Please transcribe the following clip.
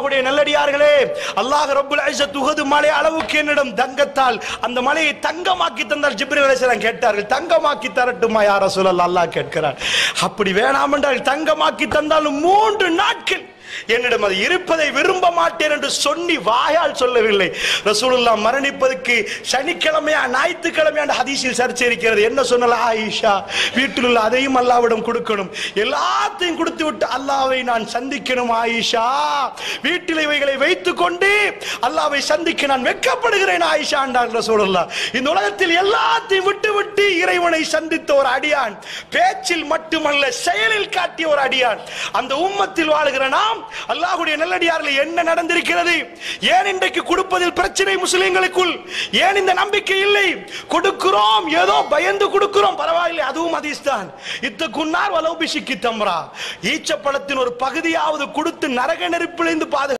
அல்லாஹ்வுடைய நல்லடியார்களே, அல்லாஹ் ரப்புல் இஸ்ஸத் உஹது மலை அளவுக்கு என்னிடம் தங்கத்தால் அந்த மலையை தங்கமாக்கி தந்தால் ஜிப்ரீல் அலைஹிஸ்ஸலாம் கேட்டார்கள், தங்கமாக்கி தரட்டுமா யா ரசூலல்லாஹ்? அல்லாஹ் கேட்கிறார். அப்படி வேணாம் என்றால் தங்கமாக்கி தந்தாலும் 3 நாட்கள் என்னிடம் அது இருப்பதை விரும்ப மாட்டேன் என்று சொல்லி வாயால் சொல்லவில்லை. ரசூலுல்லாஹ் மரணிப்பதற்கு சனிக்கிழமையா ஞாயிற்றுக்கிழமையா ஹதீஸில் சர்ச்சை இருக்கிறது. என்ன சொன்னால ஆயிஷா, வீட்டில் உள்ள அதையும் அல்லாஹ்விடம் கொடுக்கணும், எல்லாத்தையும் கொடுத்து விட்டு அல்லாஹ்வை நான் சந்திக்கணும் ஆயிஷா, வீட்டில் இவைகளை வைத்துக் கொண்டு அல்லாஹ்வை சந்திக்க நான் வெட்கப்படுகிறேன் ஆயிஷா என்றார் ரசூலுல்லாஹ். இந்த உலகத்தில் எல்லாத்தையும் விட்டு விட்டு இறைவனை சந்தித்த ஒரு அடியான், பேச்சில் மட்டுமல்ல செயலில் காட்டிய ஒரு அடியான். அந்த உம்மத்தில் வாழுகிற நாம் அல்லாஹ்வுடைய நல்லடியார்களே, என்ன நடந்திருக்கிறது? ஏன் இன்றைக்கு கொடுப்பதில் பிரச்சனை முஸ்லிம்களுக்குள்? ஏன் இந்த நம்பிக்கை இல்லை? கொடுக்கிறோம், ஏதோ பயந்து கொடுக்கிறோம், பரவாயில்லை, அதுவும் ஹதீஸ் தான். இத்தகுன்னார் வலௌ பிஷிக்கி தம்ரா, ஈச்சப்பழத்தின் ஒரு பகுதியாவது கொடுத்து நரக நெருப்பிலிருந்து பாதுகாப்பு